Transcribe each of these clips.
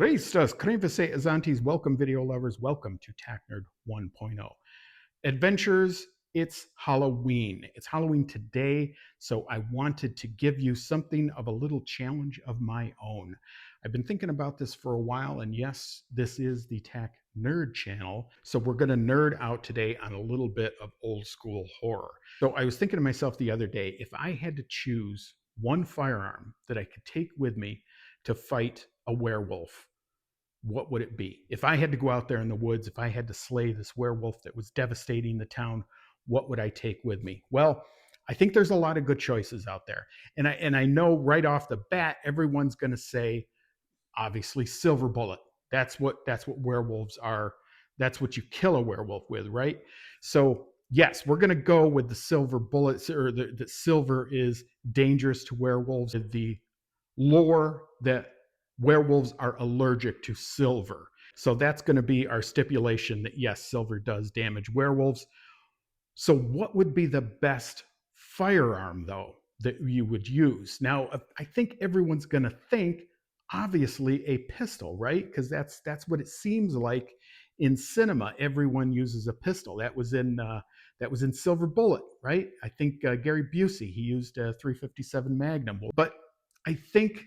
Restas, Kremvese, Azantes, welcome video lovers, welcome to TAC Nerd 1.0. Adventures, it's Halloween. It's Halloween today, so I wanted to give you something of a little challenge of my own. I've been thinking about this for a while, and yes, this is the TAC Nerd channel, so we're going to nerd out today on a little bit of old school horror. So I was thinking to myself the other day, if I had to choose one firearm that I could take with me to fight a werewolf, what would it be? If I had to go out there in the woods, if I had to slay this werewolf that was devastating the town, what would I take with me? Well, I think there's a lot of good choices out there. And I know right off the bat, everyone's going to say, obviously, silver bullet. That's what werewolves are. That's what you kill a werewolf with, right? So yes, we're going to go with the silver bullets, or the silver is dangerous to werewolves. The lore that werewolves are allergic to silver. So that's going to be our stipulation that yes, silver does damage werewolves. So what would be the best firearm though that you would use? Now, I think everyone's going to think obviously a pistol, right? Because that's what it seems like in cinema. Everyone uses a pistol. That was in Silver Bullet, right? I think Gary Busey, he used a 357 Magnum. But I think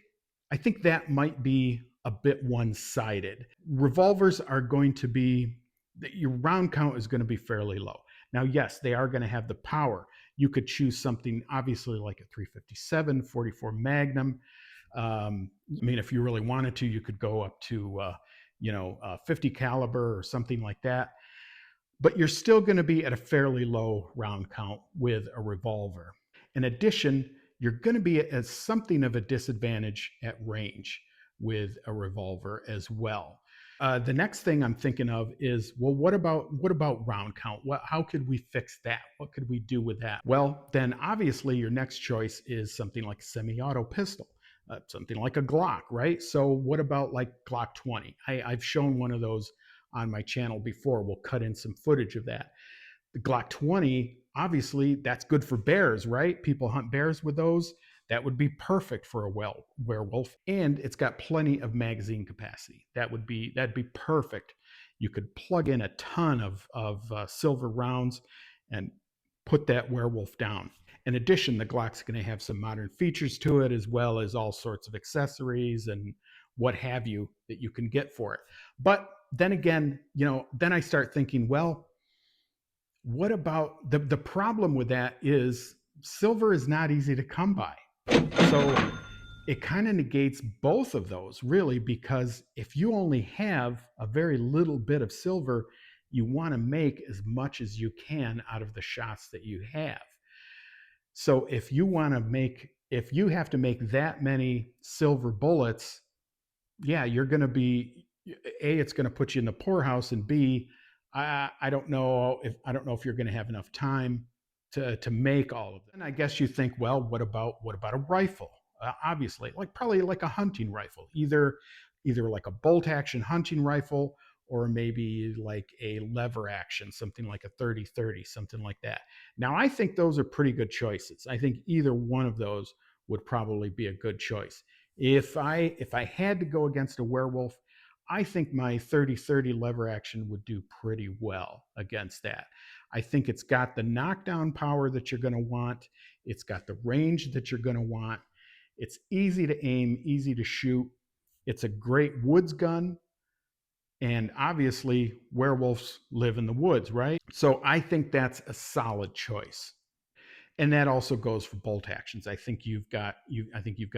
I think that might be a bit one-sided. Revolvers are going to be, your round count is going to be fairly low. Now, yes, they are going to have the power. You could choose something obviously like a 357, 44 Magnum. I mean, if you really wanted to, you could go up to 50 caliber or something like that. But you're still going to be at a fairly low round count with a revolver. In addition, you're going to be at something of a disadvantage at range with a revolver as well. The next thing I'm thinking of is, well, what about round count? How could we fix that? What could we do with that? Well, then obviously your next choice is something like a semi-auto pistol, something like a Glock, right? So what about like Glock 20? I've shown one of those on my channel before. We'll cut in some footage of that. The Glock 20, obviously, that's good for bears, right? People hunt bears with those. That would be perfect for a werewolf, and it's got plenty of magazine capacity. That'd be perfect. You could plug in a ton of silver rounds and put that werewolf down. In addition, the Glock's going to have some modern features to it, as well as all sorts of accessories and what have you that you can get for it. But then again, then I start thinking, well, what about the problem with that is silver is not easy to come by. So it kind of negates both of those, really, because if you only have a very little bit of silver, you want to make as much as you can out of the shots that you have. So if you have to make that many silver bullets, yeah, you're going to be, A, it's going to put you in the poorhouse, and B, I don't know if you're going to have enough time to make all of them. And I guess you think, well, what about a rifle? Obviously, probably like a hunting rifle, either like a bolt action hunting rifle, or maybe like a lever action, something like a 30-30, something like that. Now, I think those are pretty good choices. I think either one of those would probably be a good choice. If I had to go against a werewolf, I think my 30-30 lever action would do pretty well against that. I think it's got the knockdown power that you're going to want. It's got the range that you're going to want. It's easy to aim, easy to shoot. It's a great woods gun. And obviously, werewolves live in the woods, right? So I think that's a solid choice. And that also goes for bolt actions. I think you've got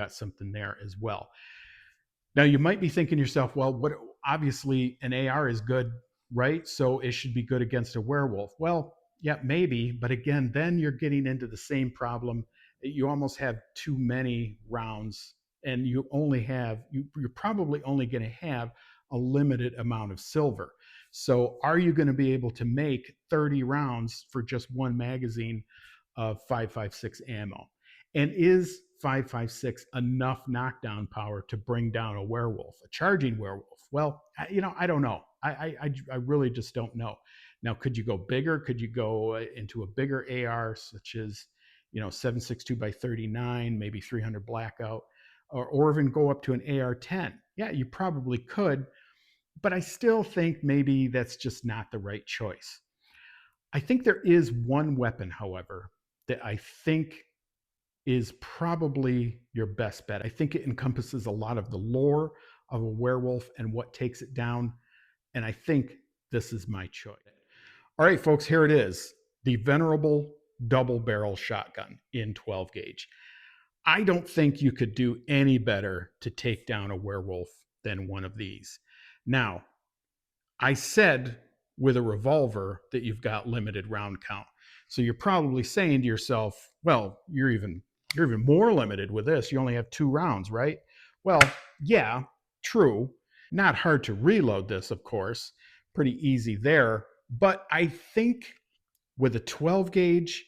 something there as well. Now you might be thinking to yourself, well, what obviously an AR is good, right? So it should be good against a werewolf. Well, yeah, maybe, but again, then you're getting into the same problem. You almost have too many rounds, and you're probably only going to have a limited amount of silver. So are you going to be able to make 30 rounds for just one magazine of 5.56 ammo? And is 5.56 enough knockdown power to bring down a werewolf, a charging werewolf? Well, I don't know. I really just don't know. Now, could you go bigger? Could you go into a bigger AR, such as 7.62 by 39, maybe 300 blackout, or even go up to an AR-10? Yeah, you probably could, but I still think maybe that's just not the right choice. I think there is one weapon, however, that I think is probably your best bet. I think it encompasses a lot of the lore of a werewolf and what takes it down. And I think this is my choice. All right, folks, here it is, the venerable double barrel shotgun in 12 gauge. I don't think you could do any better to take down a werewolf than one of these. Now, I said with a revolver that you've got limited round count. So you're probably saying to yourself, well, you're even more limited with this. You only have 2 rounds, right? Well, yeah, true. Not hard to reload this, of course. Pretty easy there. But I think with a 12 gauge,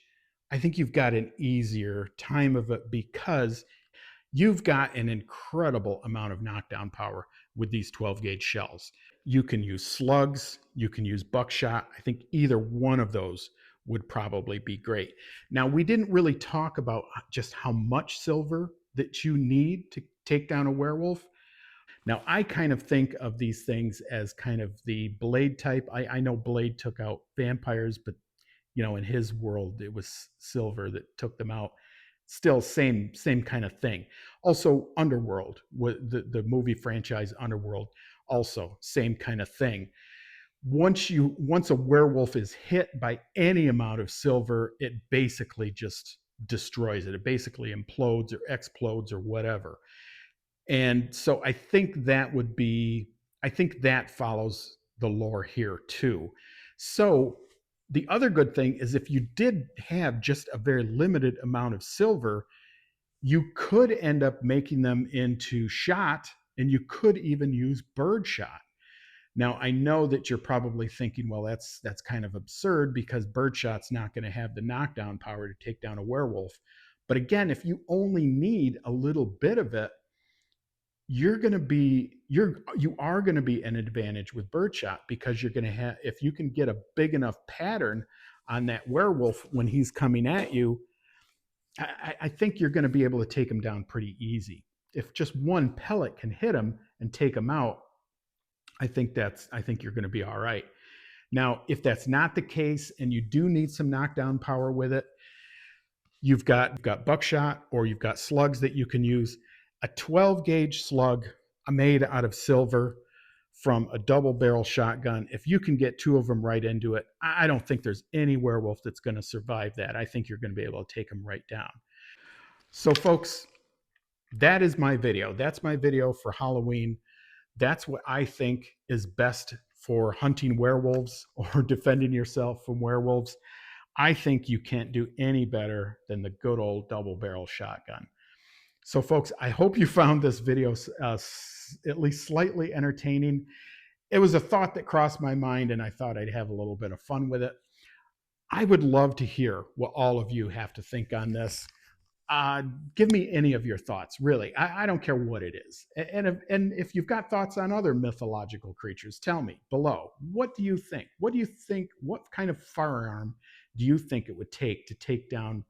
I think you've got an easier time of it because you've got an incredible amount of knockdown power with these 12 gauge shells. You can use slugs, you can use buckshot. I think either one of those would probably be great. Now, we didn't really talk about just how much silver that you need to take down a werewolf. Now, I kind of think of these things as kind of the Blade type. I know Blade took out vampires, but in his world, it was silver that took them out. Still, same kind of thing. Also, Underworld, the movie franchise Underworld, also same kind of thing. Once a werewolf is hit by any amount of silver, it basically just destroys it. It basically implodes or explodes or whatever. And so I think that follows the lore here too. So the other good thing is if you did have just a very limited amount of silver, you could end up making them into shot, and you could even use bird shot. Now, I know that you're probably thinking, well, that's kind of absurd because birdshot's not going to have the knockdown power to take down a werewolf. But again, if you only need a little bit of it, you are going to be an advantage with birdshot because you're going to have, if you can get a big enough pattern on that werewolf when he's coming at you, I think you're going to be able to take him down pretty easy. If just one pellet can hit him and take him out, I think you're going to be all right. Now, if that's not the case and you do need some knockdown power with it, you've got buckshot or you've got slugs that you can use. A 12 gauge slug made out of silver from a double barrel shotgun. If you can get 2 of them right into it, I don't think there's any werewolf that's going to survive that. I think you're going to be able to take them right down. So, folks, that is my video. That's my video for Halloween. That's what I think is best for hunting werewolves or defending yourself from werewolves. I think you can't do any better than the good old double barrel shotgun. So, folks, I hope you found this video at least slightly entertaining. It was a thought that crossed my mind, and I thought I'd have a little bit of fun with it. I would love to hear what all of you have to think on this. Give me any of your thoughts, really. I don't care what it is. And if you've got thoughts on other mythological creatures, tell me below. What do you think? What do you think? What kind of firearm do you think it would take to take down,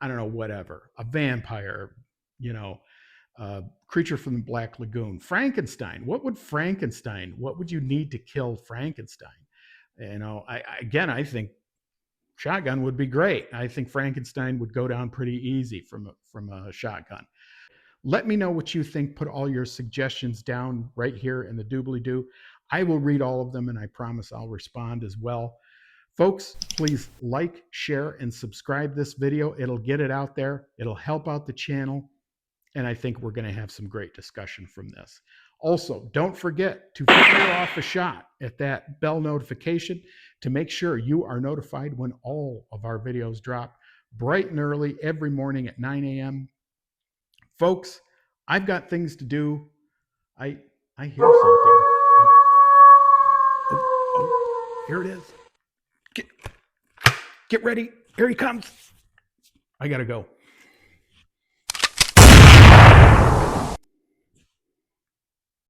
I don't know, whatever, a vampire, creature from the Black Lagoon, Frankenstein? What would you need to kill Frankenstein? I think shotgun would be great. I think Frankenstein would go down pretty easy from a shotgun. Let me know what you think. Put all your suggestions down right here in the doobly doo. I will read all of them, and I promise I'll respond as well. Folks, please like, share, and subscribe this video. It'll get it out there. It'll help out the channel. And I think we're going to have some great discussion from this. Also, don't forget to fire off a shot at that bell notification to make sure you are notified when all of our videos drop bright and early every morning at 9 a.m. Folks, I've got things to do. I hear something. Here it is. Get ready. Here he comes. I got to go.